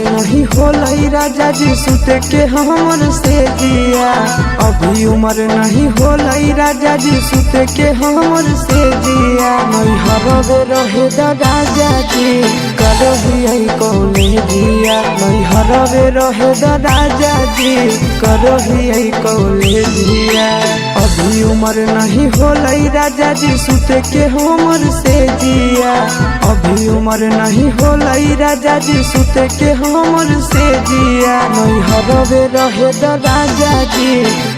नहीं होलई राजा जी सुते के हमर से जिया। अभी उम्र नहीं होलई राजा जी सुते के हमर से जिया। नहीं हरवे रहे दा राजा जी करही कौले जिया। नहीं हरवे रहे दा राजा जी करही कौले जिया। अभी उम्र नहीं होलई राजा जी सुते के हमर से जिया। अभी उम्र नहीं होलई राजा जी सुते के हमर से जिया। नहीं हरवे रहे दा राजा जी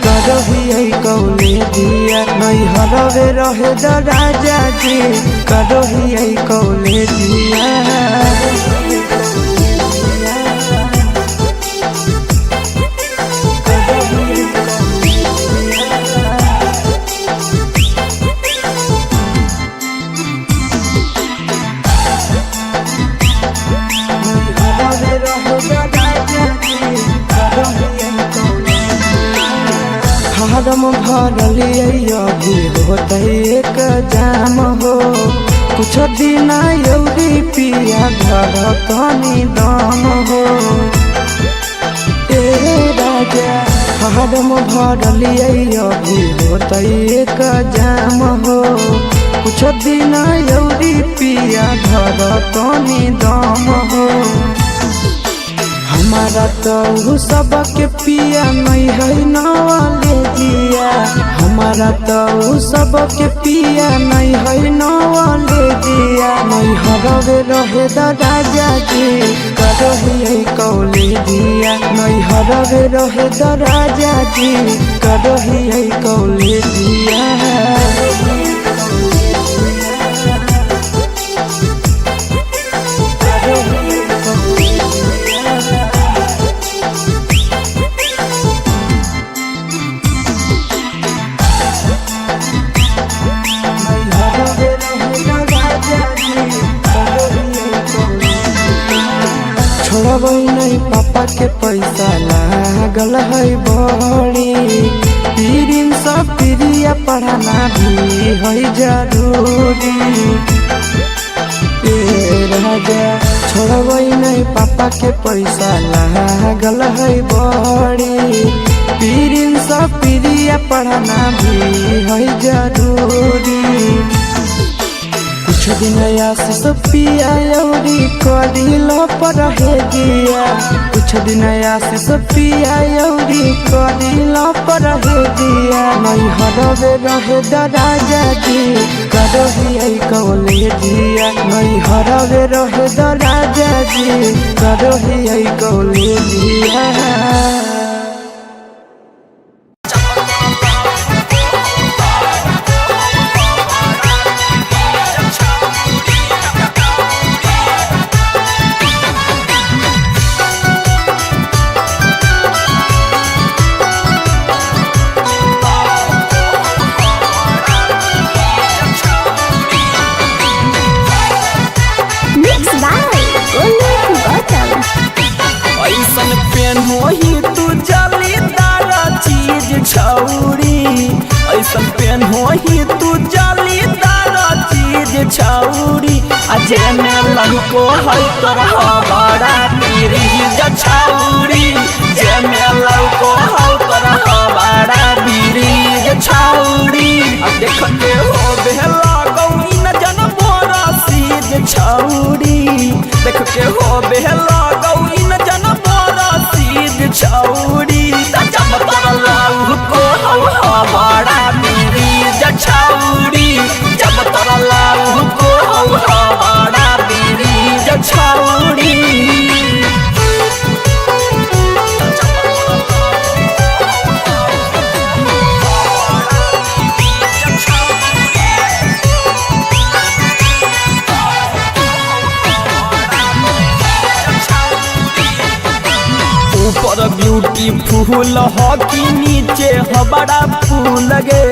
करही कौले जिया। नहीं हरवे रहे दा राजा जी करही कौले जिया। फारम भरलिए अभी होते एक जाम हो। कुछ दिन यौरी पिया घर तनी दम हो। ए राजा फारम भरलिए अभी होते एक जाम हो। कुछ दिन यौरी पिया घर तनी दम हो। हमारा तो सबके पिया नहीं है नवाले जिया। हमारा तो सबके पिया नहीं है नवाले जिया। नहीं हरवे रहे दा राजा जी करही कौले जिया। नहीं हरवे रहे दा राजा जी करही कौले जिया। नहीं पापा के पैसा लागल है बड़ी। पीरिन सब प्रिया पढ़ाना भी है जरूरी। राजा छोड़बै नहीं पापा के पैसा लागल है बड़ी। पीरिन सब प्रिया पढ़ाना भी है जरूरी। कुछ दिन आशीष पिया यौरी कदिल पर है जिया। कुछ दिन आशीष पिया यौरी कदिल पर है जिया। नहीं हरवे रहे दा राजा जी करही कौले जिया। नहीं हरवे रहे दा राजा जी करही कौले जिया। ऐसन पेन होही तू जालीदार चीज छौरी। अजे में लहको है तोरा बड़ा बीरीज छौरी। जे में लहको है तोरा बड़ा बीरीज छौरी। अब देखते हो बेहला गौरी न जन बोरा सीज छौरी। देखते हो बेहला गौरी न जन बोरा सीज छौरी। जब तोरा लहको है बड़ा बीरीज छौरी। जब तोरा लहको है बड़ा बीरीज छौरी। ऊपर ब्यूटीफुल हो कि नीचे हो बड़ा फूल लगे।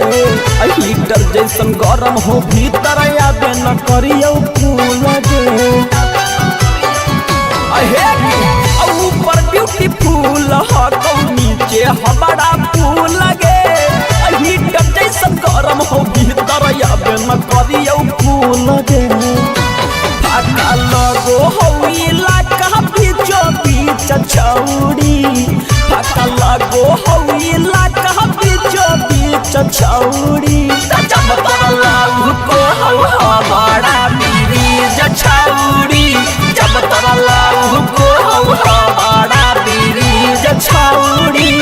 हीटर जैसन गरम हो भीतर आबे न करियो फूल लगे। ऊपर ब्यूटीफुल हो तो नीचे हो बड़ा फूल लगे। हीटर जैसन गरम हो भीतर आबे न करियो फूल लगे। फाका लगो हो इलाका बीचो बीच छौड़ी फाका लगो हई इलाका बीचो बीच छौड़ी जब तोरा लाऊ को हमारा बीरीज छौड़ी जब तोरा लाऊ को हमारा बीरीज छौड़ी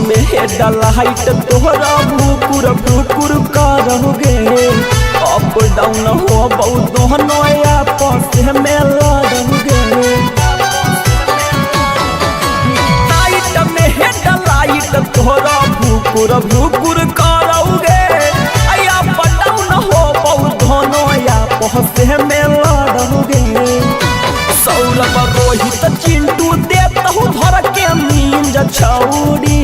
में हेडल हाइट तोहरा भूकुर भूकुर करोगे अप डाउन हो बहुत दोनों आपस में लड़ोगे हाइट में हेडल हाइट तोहरा भूकुर भूकुर करोगे अप डाउन हो बहुत दोनों आपस में लड़ोगे सौरभ रोहित चिंटू देता हूँ धर के मींज छौड़ी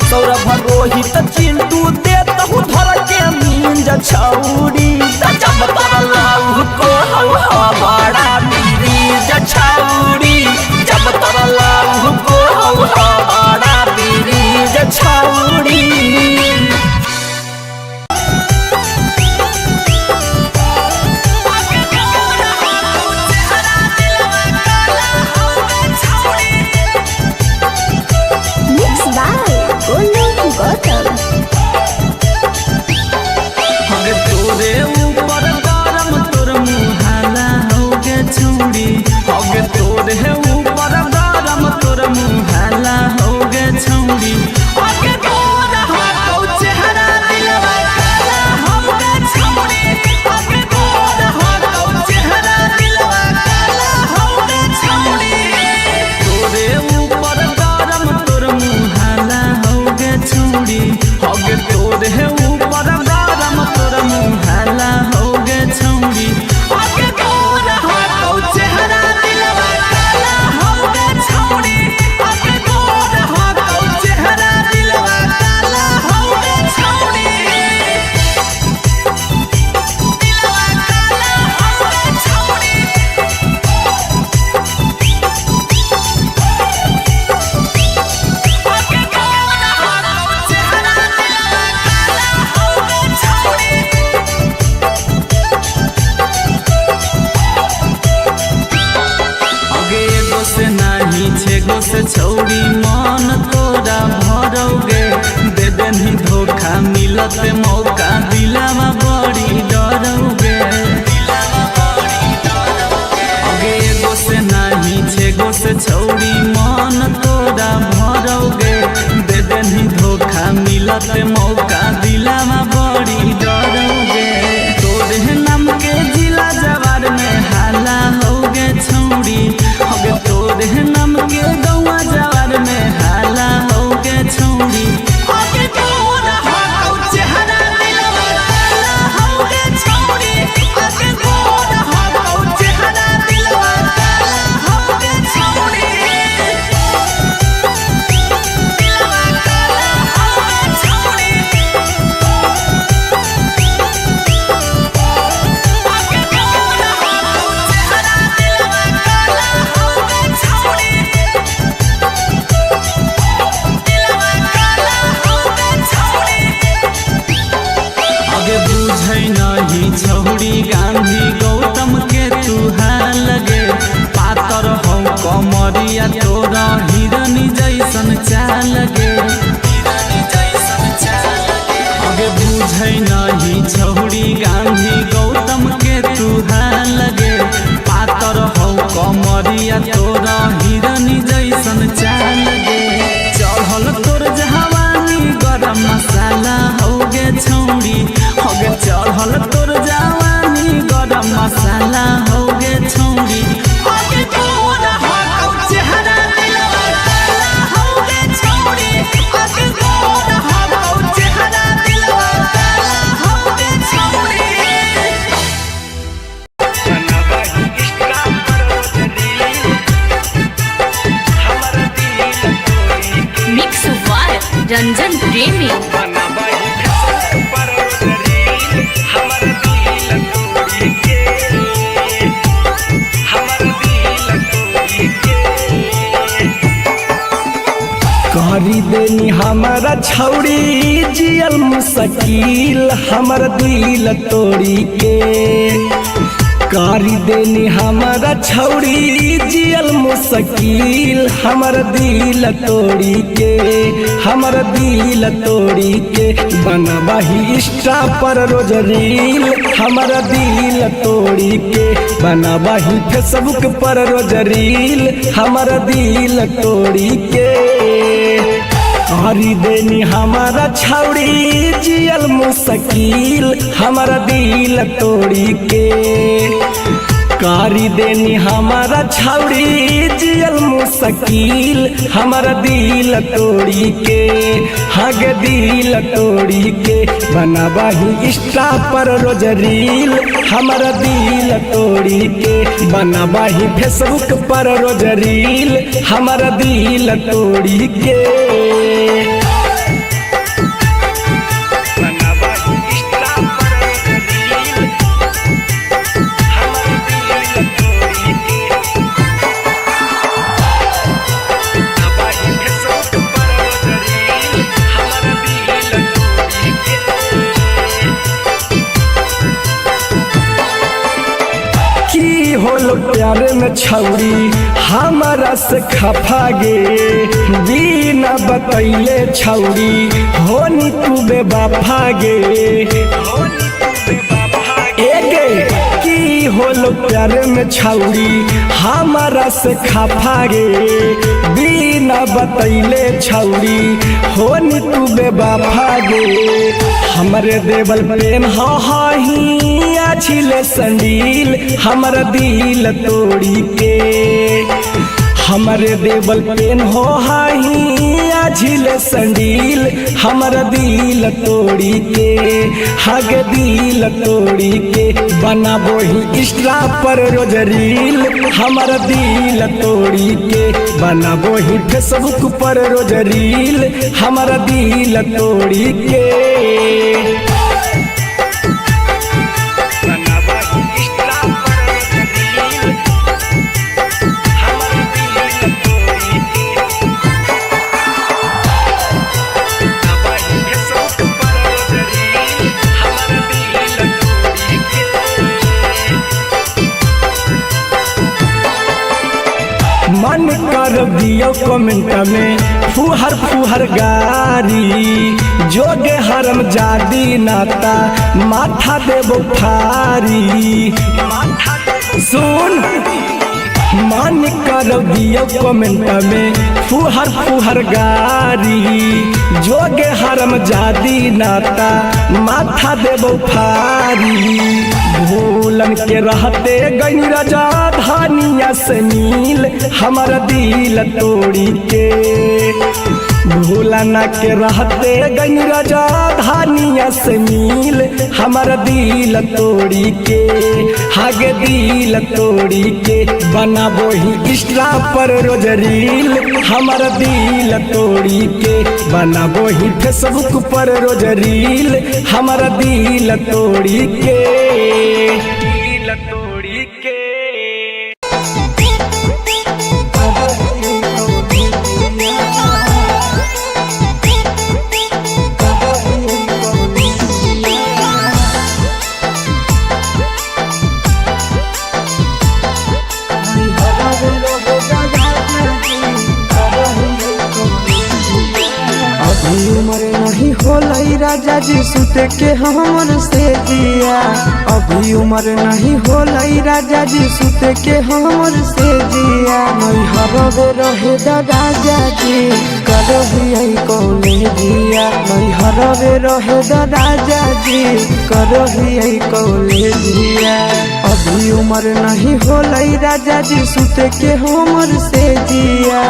सौरभ रोहित चिंटू देता हूँ धर के मींज छौड़ी जब तोरा लाऊ को हमारा बीरीज छौड़ी जब तोरा लाऊ को हमारा बीरीज छौड़ी छौड़ी मन तोरा भरोगे दे देनी धोखा मिलत मौका दिलावा बड़ी डरोगे अगे एगो से नहीं छेगो से छौड़ी मन तोरा भरोगे दे देनी धोखा मिलत मौका दिलावा बड़ी डरोगे तोरे नाम के जिला जवार में हाला होगे छौड़ी अगे तोरे नाम के गौवा जवार में हाला होगे छौड़ी अगे तोरा हो चेहरा दिलवा हाला होगे छौड़ी अगे तोरा हो चेहरा दिलवा हाला होगे छौड़ी दिलवा हाला होगे छौड़ी अगे तोरा हो चेहरा दिलवा हाला होगे छौड़ी आगे बुझै नहीं छौड़ी गांधी गौतम के तू लगे पातर हो कमरिया तोरा हिरनी जैसन चाल गे आगे बुझै नहीं छौड़ी गांधी गौतम के तू लगे पातर हो कमरिया तोरा हिरनी जैसन चाल गे चढ़ल तोर जवानी गरम मसाला होगे छौड़ी होगे चढ़ल तोर जवानी गरम मसाला होगे छौड़ी होगे तोरा हो चेहरा दिलवा हाला होगे छौड़ी रंजन प्रेमी। करी देनी हमारा छौड़ी जियल मुश्किल हमर दिल तोड़ी के। करी देनी हमारा छौड़ी जियल मुश्किल हमर दिल तोड़ी के। हमर दिल तोड़ी के बनबही इंस्टा पर रोज रील हमर दिल तोड़ी के। बनबही फेसबुक पर रोज रील हमर दिल तोड़ी के। करी देनी हमारा छौड़ी जियल मुश्किल हमारा दिल तोड़ी के। करी देनी हमारा छौड़ी जियल मुश्किल हमारा दिल तोड़ी के। हग दिल तोड़ी के बनबही इंस्टा पर रोज रील हमारा दिल तोड़ी के। बनबही फेसबुक पर रोज रील हमारा दिल तोड़ी के। होलो प्यारे में छौड़ी हमारा से खफा गे। बिना बतैले छौड़ी होनी तू बेवफा गे। एगे की होलो प्यारे में छौड़ी हमारा से खफा गे। बिना बतैले छौड़ी होनी तू बेवफा गे। हमरे देवल प्रेम हाही छिले संडील हमर दिल तोड़ी के। हमरे देवल पेन हो हाही झिले संडील हमर दिल तोड़ी के। हग दिल तोड़ी के बनाबो ही इंस्टा पर रोज रील हमर दिल तोड़ी के। बनाबो ही फेसबुक पर रोज रील हमर दिल तोड़ी के। मन कर दियो कमेंट में फुहर फुहर गारी। जोगे हरम जादी नाता माथा देबो फारी। सुन मन कर दियो कमेंट में फुहर फुहर गारी। जोगे हरम जादी नाता माथा देबो फारी। भूलन के रहते गई राजा धानिया से नील हमारा दिल तोड़ी के। भूलन के रहते गई राजा धानिया से नील हमारा दिल तोड़ी के। हागे दिल तोड़ी के बनाबो ही इंस्टा पर रोज रील हमारा दिल तोड़ी के। बनाबो ही फेसबुक पर रोज रील हमारा दिल तोड़ी के। दिल तोड़ी के उमर नहीं होलई राजा जी सुते के हमर से जिया। अभी उमर नहीं होलई राजा जी सुते के हमर से जिया। नहीं हरवे रहे राजा जी करही कौले जिया। नहीं हरवे रहे राजा जी करही कौले जिया। अभी उमर नहीं होलई राजा जी सुते के हमर से जिया।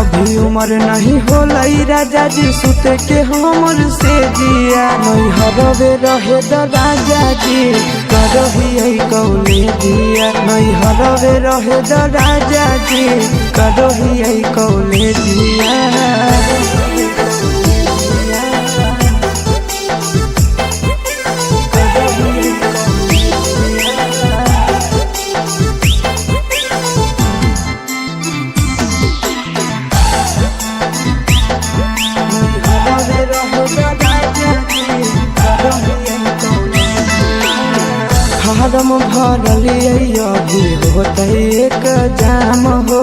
अभी उमर नहीं होलई राजा जी सुते के हमर से जिया। नहीं हरवे रहे राजा जी करही कौले जिया। नहीं हरवे रहे राजा जी करही कौले जिया। फारम भरलिए अभी होते एक जाम हो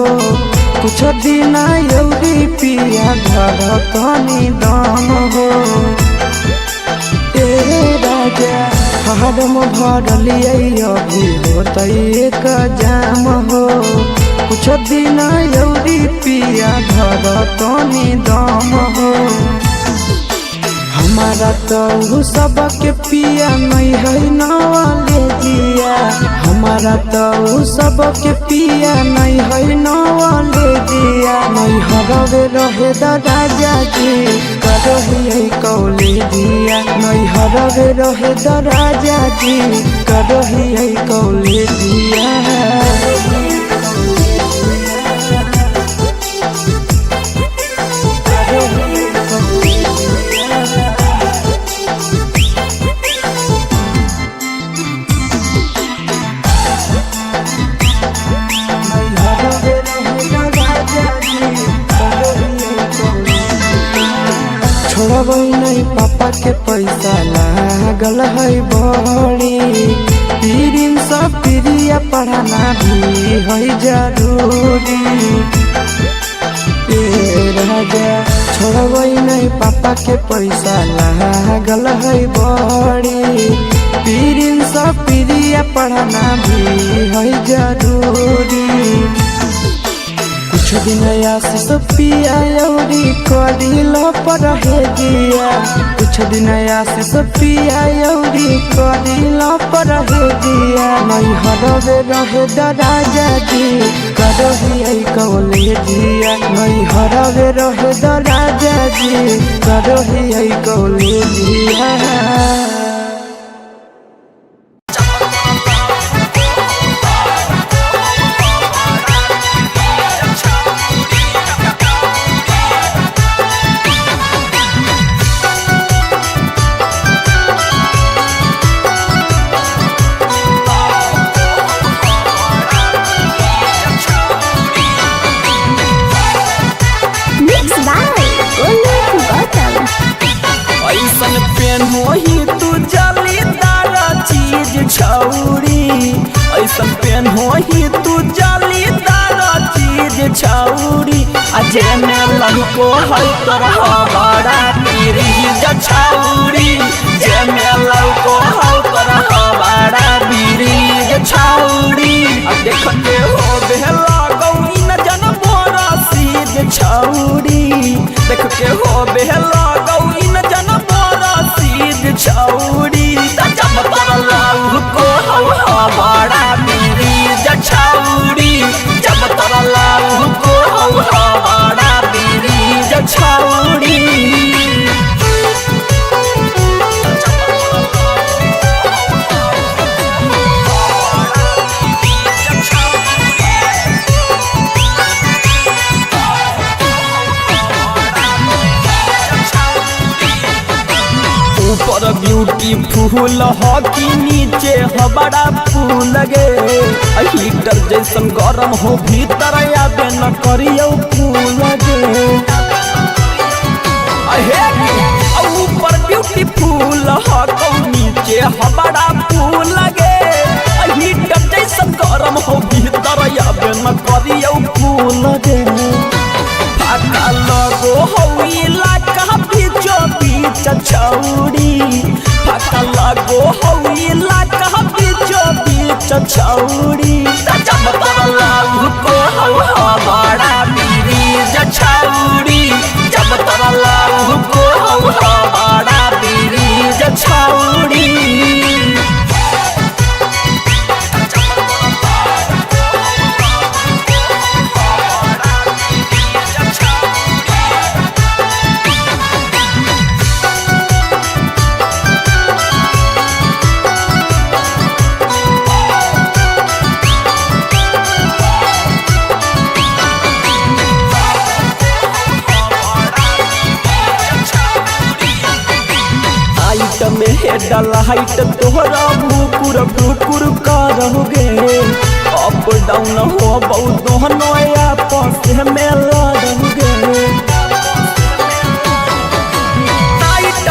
कुछ दिन यौरी पिया घर तनी दाम हो ए राजा फारम भरलिए अभी होते एक जाम हो कुछ दिन यौरी पिया घर तनी दाम हो हमारा तो सबके पिया नहीं है नवाले दिया हमारा तो सबके पिया नहीं है नवाले दिया नहीं हरवे रहे राजा जी करही कौले दिया नहीं हरवे रहे राजा जी करही कौले दिया छोड़बै नहीं पापा के पैसा लागल है बड़ी पीरिन सब प्रिया पढ़ाना भी है जरूरी राजा छोड़बै नहीं पापा के पैसा लागल है बड़ी पीरिन सब प्रिया पढ़ाना भी है जरूरी कुछ दिन आशीष पिया यौरी कदिल पर दिया कुछ दिन आशीष पिया यौरी कदिल पर दिया नहीं हरवे रहे राजा जी करही कौले दिया नहीं हरवे रहे राजा जी करही कौले दिया ऐसन पेन होही तू जालीदार चीज छौरी ऐसन पेन होही तू जालीदार चीज छौरी अजे में लड़को है तरह बड़ा बीरीज छौरी जे में लड़को है तरह बड़ा बीरीज छौरी देखते हो बेला गौरी न जन बोरा सीज छौरी देखते हो बेला गौरी न जन छौरी जब तरलाऊ को हवा बड़ा बीरीज छौरी जब तरलाऊ को हवा बड़ा बीरीज छौरी ऊपर ब्यूटीफुल हॉकी नीचे बड़ा फूल गे हीटर जैसन गरम हो भीतर आबे न करियो फूल गे ऊपर ब्यूटीफुल हॉकी नीचे बड़ा फूल गे हीटर जैसन गरम हो भीतर आबे न करियो फूल गे फाका लगो हो इलाका बीचो बीच छौरी फाका लगो हो इलाका बीचो बीच छौरी जब तरलाऊ को हवा बड़ा बीरीज छौरी जब तरलाऊ को हवा बड़ा बीरीज छौरी में हेडल हाइट तोहरा भूकुर भूकुर करोगे अप डाउन हो बहुत नया पास में लड़ोगे टाइट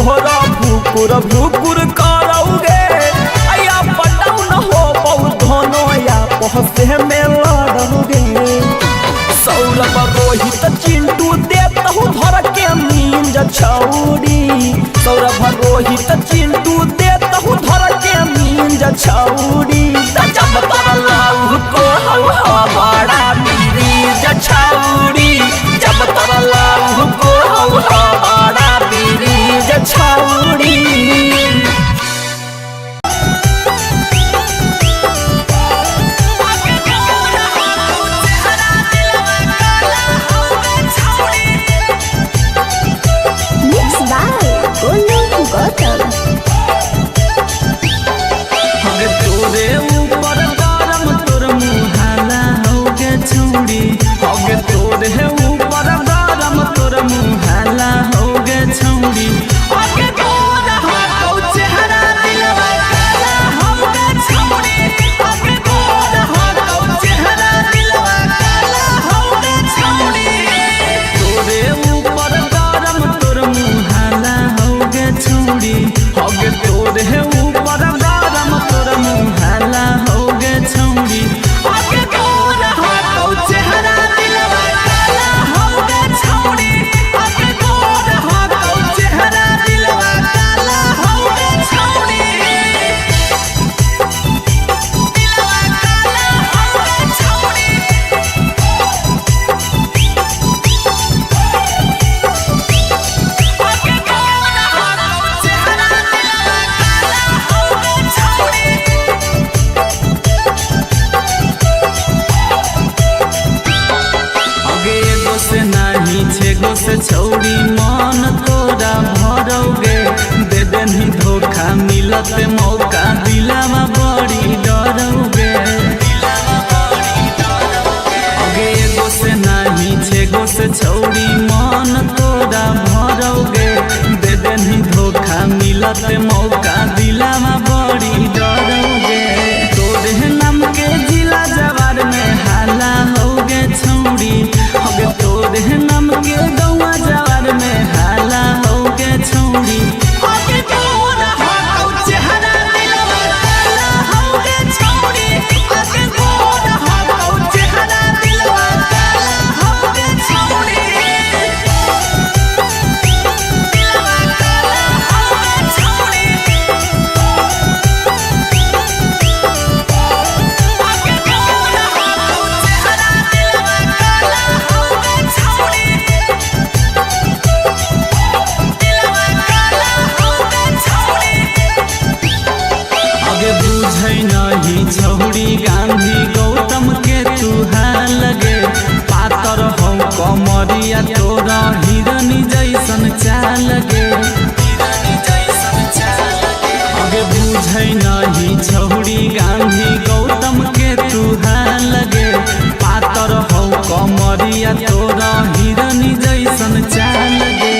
तोहरा भूकुर भूकुर करोगे या पटाऊ न हो बहु धनो या पहसे में लड़ोगे सौरभ रोहित चिंटू देतहु धर के नींद छौड़ी सौरभ रोहित चिंटू देतहु धर के नींद छौड़ी जब तरलाऊ को हमारा बीरीज छौड़ी जब तरलाऊ को हमारा बीरीज छौड़ी तोरे ऊपर गरम तोर मुहाला होगे छौड़ी होगे तोरे ऊपर गरम तोर मुहाला होगे छौड़ी होगे तोर हो चेहरा दिलवा काला होगे छौड़ी होगे तोर हो चेहरा दिलवा काला होगे छौड़ी तोरे ऊपर गरम तोर मुहाला होगे छौड़ी होगे तोरे ऊपर गरम तोर मुहाला होगे छौड़ी होगे तोर हो चेहरा दिलवा काला होगे छौड़ी होगे तोर हो चेहरा दिलवा काला होगे छौड़ी दिलवा काला होगे छौड़ी होगे तोर हो चेहरा दिलवा काला होगे छौड़ी अगे एगो से नाही छेगो से छौड़ी मन तोरा भरोगे दे देनी धोखा मिलत मौका दिलावा बड़ी डरोगे अगे एगो से नाही छेगो से छौड़ी मन तोरा भरोगे दे देनी धोखा मिलत मौका दिलावा बड़ी डरोगे तोरे नाम के जिला जवार में हाला होगे छौड़ी होगे तोरे नाम के गौवा जवार में हाला होगे छौड़ी होगे तोरा हो चेहरा दिलवा काला होगे छौड़ी होगे तोरा हो चेहरा दिलवा काला होगे छौड़ी दिलवा काला होगे छौड़ी होगे तोरा हो चेहरा दिलवा काला होगे छौड़ी दिलवा काला होगे छौड़ी आगे बुझै नहीं छौड़ी गांधी गौतम के तू लगे पातर हो कमरिया तोरा हिरनी जैसन चाल गे आगे बुझै नहीं छौड़ी गांधी गौतम के तू लगे पातर हो कमरिया तोरा हिरनी जैसन चाल गे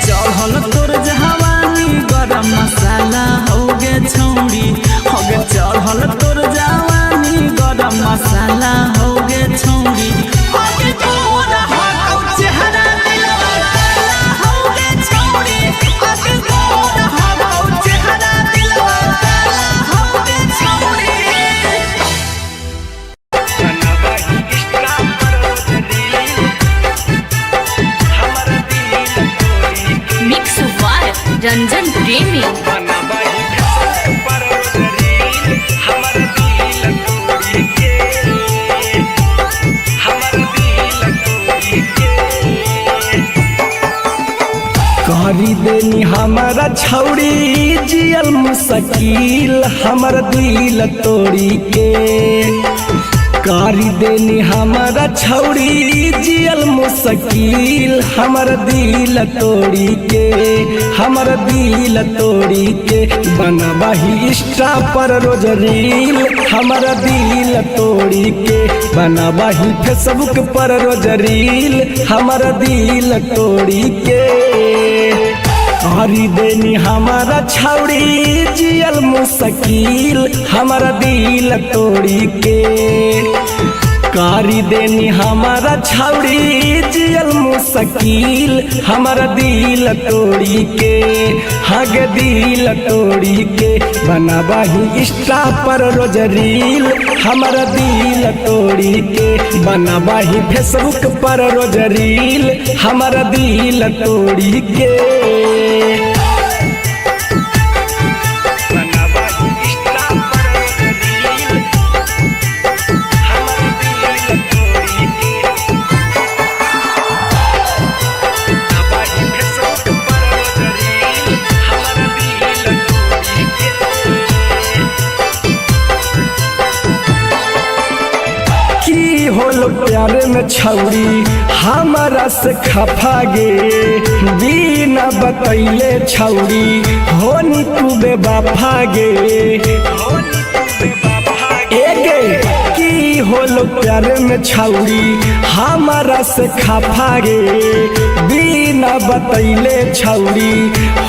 चढ़ल तोर जवानी गरम मसाला होगे छौड़ी होगे चढ़ल तोर जवानी गरम मसाला होगे छौड़ी होगे तोर हो चेहरा दिलवा काला होगे छौड़ी होगे तोर हो चेहरा दिलवा काला होगे छौड़ी मिक्स वार रंजन प्रेमी करी देनी हमारा छौड़ी जियल मुश्किल हमर दिल तोड़ी के करी देनी हमारा छौड़ी जियल मुश्किल हमर दिल तोड़ी के हमर दिल तोड़ी के बनबही इंस्टा पर रोज रील हमर दिल तोड़ी के बनबही फेसबुक पर रोज रील हमर दिल तोड़ी के करी देनी हमारा छौड़ी जियल मुश्किल हमारा दिल तोड़ी के कारी देनी हमारा छौड़ी जियल मुश्किल हमारा दिल तोड़ी के हग दिल तोड़ी के बनाबाही इंस्टा पर रोज रील हमारा दिल तोड़ी के बनाबाही फेसबुक पर रोज रील हमारा दिल तोड़ी के होलो प्यारे में छौड़ी हमारा से खफा गे बिना बतैले छौड़ी होनी तू बेवफा गे एगे की होलो प्यारे में छौड़ी हमारा से खफा गे बिना बतैले छौड़ी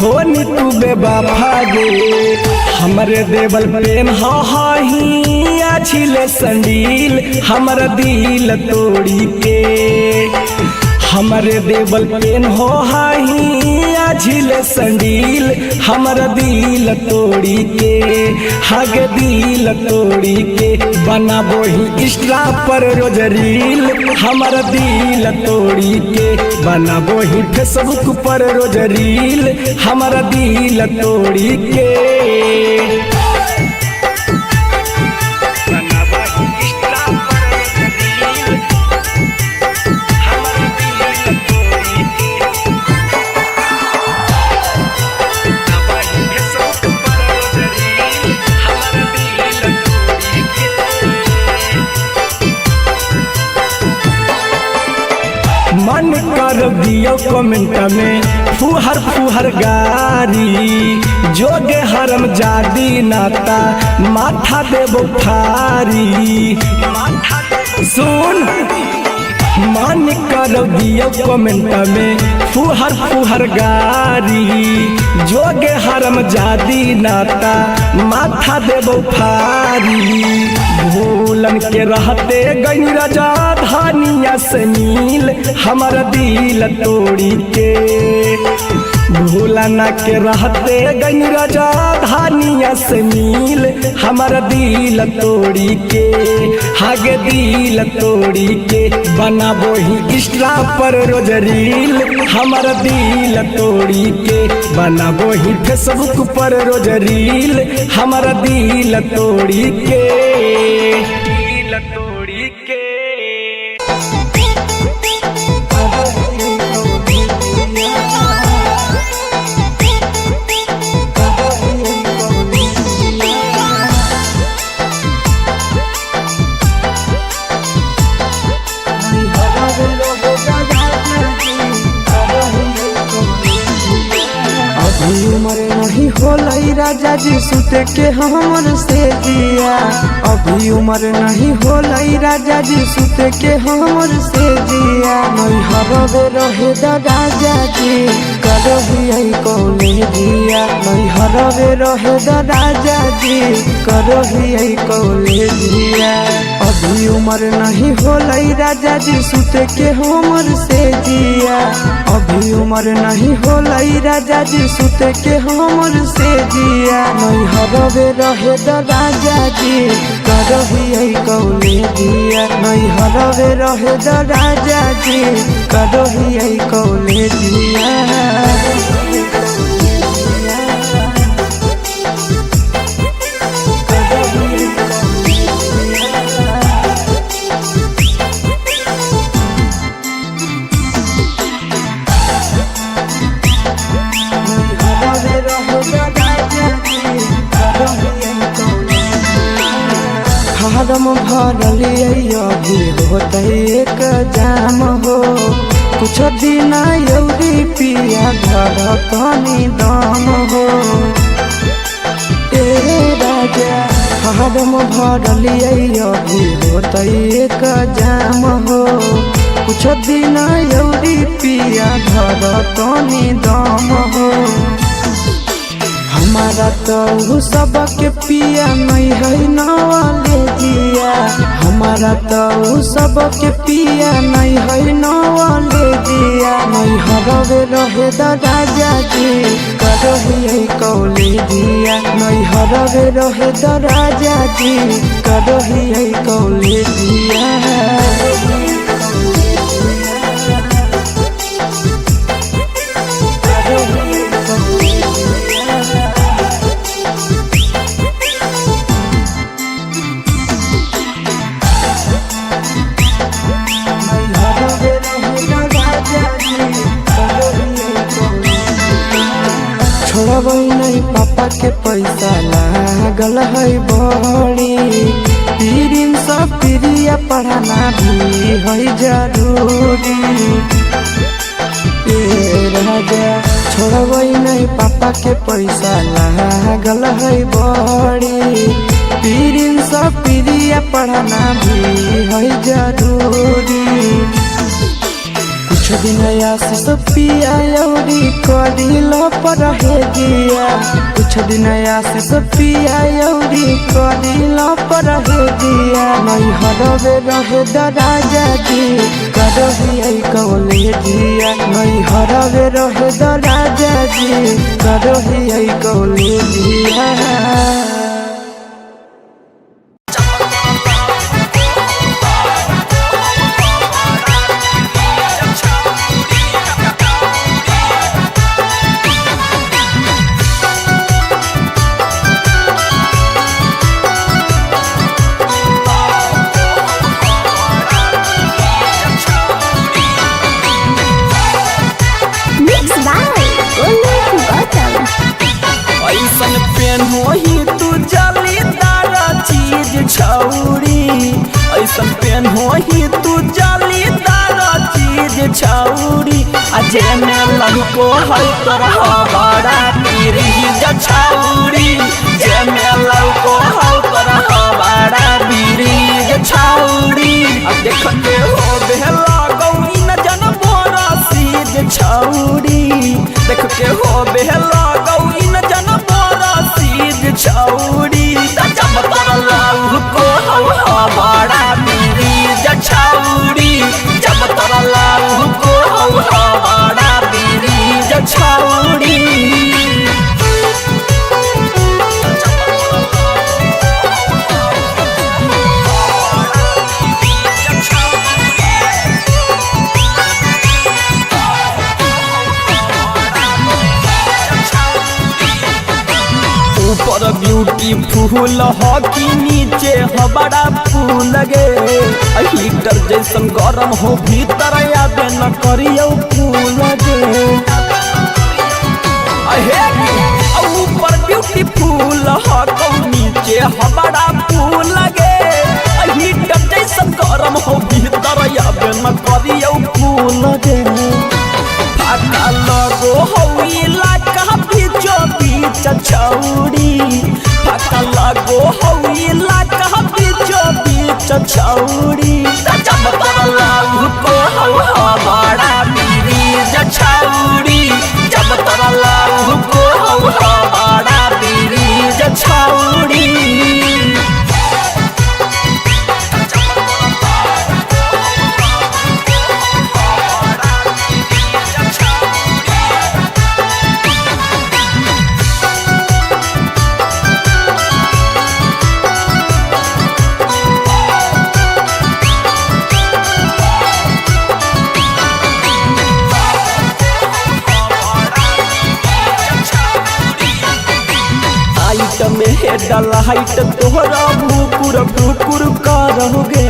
होनी तू बेवफा गे हमरे देवल प्रेम हाही छिले संडील हमारा दिल तोड़ी के हमारे देवल पेन हो हाही झिले संडील हमारा दिल तोड़ी के हग दिल तोड़ी के बनाबो ही इंस्टा पर रोज रील हमारा दिल तोड़ी के बनाबो ही फेसबुक पर रोज रील हमारा दिल तोड़ी के मन कर दियो कमेंट में फुहर फुहर गारी जोगे हरम जादी नाता माथा देबो फारी सुन मन कर दियो कमेंट में फुहर फुहर गारी जोगे हरम जादी नाता माथा देबो फारी भूलन के रहते गई राजा धानिया से नील हमारा दिल तोड़ी के भूलना के रहते गई राजा धानिया से नील हमारा दिल तोड़ी के हागे दिल तोड़ी के बनाबो ही इंस्टा पर रोज रील हमारा दिल तोड़ी के बनाबो ही फेसबुक पर रोज रील हमारा दिल तोड़ी के दिल तोड़ी के उम्र नहीं होलई राजा जी सुते के हमर से जिया अभी उम्र नहीं होलई राजा जी सुते के हमर से जिया नहीं हरवे रहे राजा जी करही कौले जिया नहीं हरवे रहे राजा जी करही कौले जिया अभी उम्र नहीं होलई राजा जी सुते के हमर से जिया अभी उम्र नहीं होलई राजा जी सुते के हमर से जिया नहीं हरवे रहे राजा जी करही कौले जिया नहीं हरवे रहे राजा जी करही कौले जिया फारम भरलिए अभी होते एक जाम हो कुछ दिन यौरी पिया घर तनी दम हो ए राजा फारम भरलिए अभी होते एक जाम हो कुछ दिन यौरी पिया घर तनी दम हो हमारा हमारा तो सबके पिया नहीं है नवाले दिया, हमारा तो सबके पिया नहीं है नवाले दिया। नहीं हरवे रहे द राजा जी करही कौले दिया, नहीं हरवे रहे द राजा जी करही कौले दिया। छोड़बै नहीं पापा के पैसा लागल है बड़ी, तीन सब प्रिया पढ़ाना भी है जरूरी। राजा छोड़बै नहीं पापा के पैसा लागल है बड़ी, तीन सब प्रिया पढ़ाना भी है जरूरी। कुछ दिन आशीष पिया यौरी कदिल पर है दिया, कुछ दिन आशीष पिया यौरी कदिल पर है दिया। नहीं हरवे रहे द राजा जी करही कौले दिया, नहीं हरवे रहे द राजा जी करही कौले दिया। ऐसन पेन होही तू जालीदार चीज छौरी, ऐसन पेन होही तू जालीदार चीज छौरी। अजे में लहको है तोरा बड़ा पीरीज छौरी, जे में लहको है तोरा बड़ा पीरीज छौरी। अब देखते हो बेहला गौरी न जन बोरा सीज छौरी, देख के हो बेहला गौरी न जन बोरा सीज छौरी। जब तोरा लहको है बड़ा पीरीज छौरी, जब तोरा लहको है बड़ा पीरीज छौरी। ऊपर ब्यूटीफुल हो कि नीचे हो बड़ा फूल गे, हीटर जैसन गरम हो भीतर आबे न करियो फूल गे। ऊपर ब्यूटीफुल हो तो नीचे हो बड़ा फूल गे, हीटर जैसन गरम हो भीतर आबे न करियो फूल गे। फाका लगो हो इलाका बीचो बीच छौरी, फाका लगो हो इलाका बीचो बीच छौरी। जब तोरा लहको है बड़ा पीरीज छौरी, जब तोरा लहको है बड़ा पीरीज छौरी। में हेडल हाइट तोहरा भूकुर भूकुर करोगे,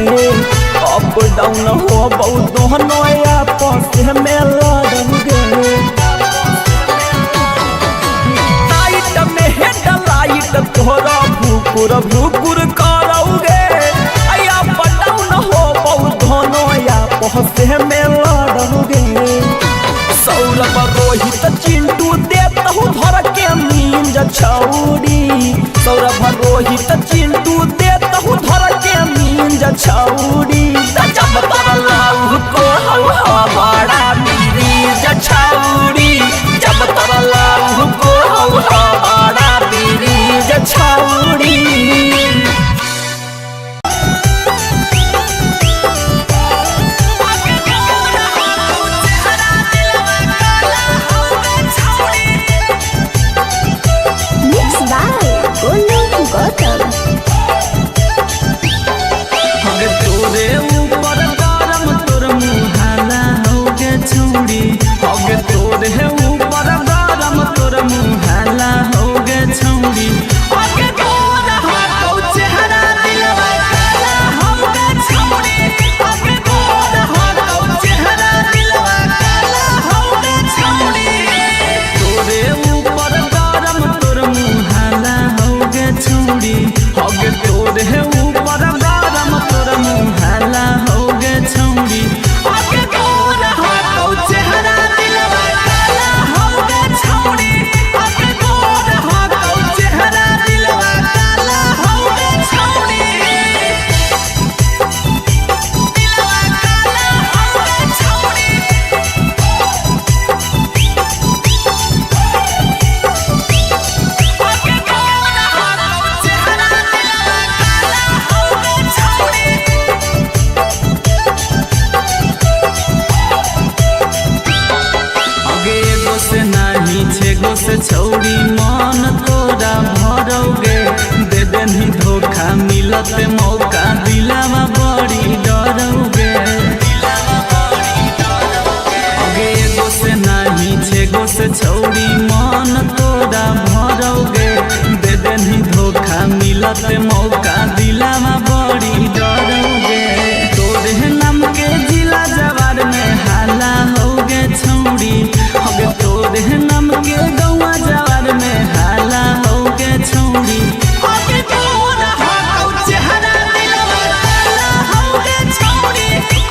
अप डाउन हो बहुत दोनों आपस में लड़ोगे। हाइट में हेडल हाइट तोहरा भूकुर भूकुर करोगे, अप डाउन हो बहुत दोनों आपस में लड़ोगे। सौरभ रोहित चिंटू देता हूँ धर के मींज छौरी, सौरभ रोहित चिंटू देता हूँ धर के मींज छौरी। जब तोरा लहको है बड़ा पीरीज छौरी, जब तोरा लहको है बड़ा एगो से छौड़ी मन तोरा भरोगे दे देनी धोखा मिलत मौका दिलावा बड़ी डरोगे अगे एगो से नहीं छेगो से छौड़ी मन तोरा भरोगे दे देनी धोखा मिलत मौका दिलावा बड़ी डरोगे तोरे नाम के जिला जवार में हाला होगे छौड़ी अगे तोरे नाम के गौवा जवार में हाला होगे छौड़ी अगे तोरा हाउ चेहरा दिलवा काला होगे छौड़ी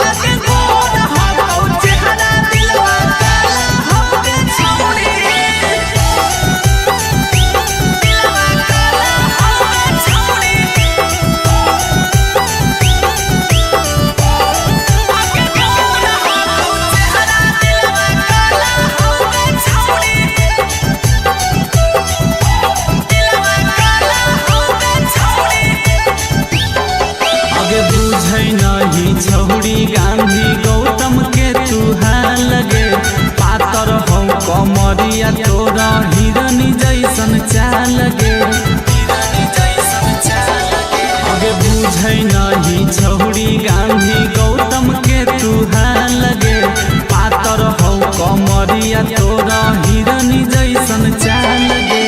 अगे तोरा हाउ चेहरा दिलवा काला होगे छौड़ी दिलवा काला होगे छौड़ी अगे तोरा हाउ चेहरा दिलवा काला होगे छौड़ी दिलवा काला होगे छौड़ी अगे बुझै नहीं छौड़ी गांधी गौतम के तुहा लगे पातर हौ कमरिया तोरा हिरनी जैसन चाल लगे अगे बुझै नहीं छौड़ी गांधी गौतम के तुहा लगे पातर हौ कमरिया तोरा हिरनी जैसन चाल लगे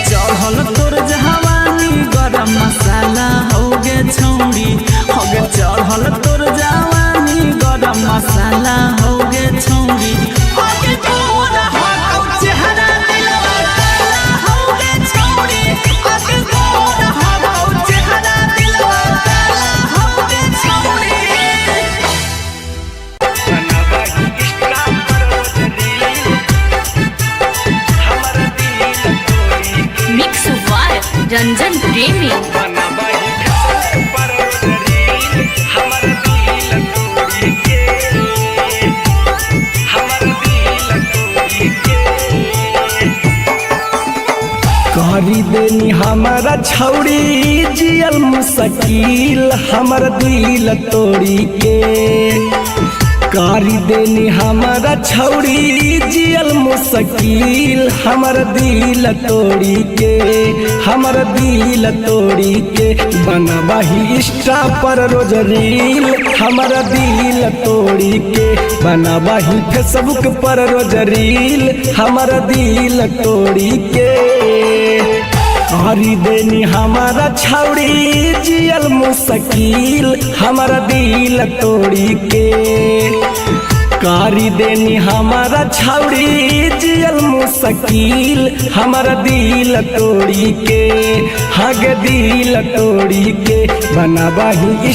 चढ़ल तोर जवानी गरम मसाला होगे छौड़ी होगे चढ़ल तोर जवानी गरम मसाला होगे छौड़ी होगे तोरा हाउ चेहरा दिलवा काला होगे छौड़ी होगे तोरा हाउ चेहरा दिलवा काला होगे छौड़ी मिक्स वार रंजन प्रेमी करी देनी हमारा छौड़ी जियल मुश्किल हमर दिल तोड़ी के करी देनी हमारा छौड़ी जियल मुश्किल हमर दिल तोड़ी के हमर दिल तोड़ी के बनबही इंस्टा पर रोज रील हमर दिल तोड़ी के बनबही फेसबुक पर रोज रील हमर दिल तोड़ी के करी देनी हमारा छौड़ी जियल मुश्किल हमारा दिल तोड़ी के करी देनी हमारा छौड़ी जियल मुश्किल हमारा दिल तोड़ी के हग दिल तोड़ी के बनबही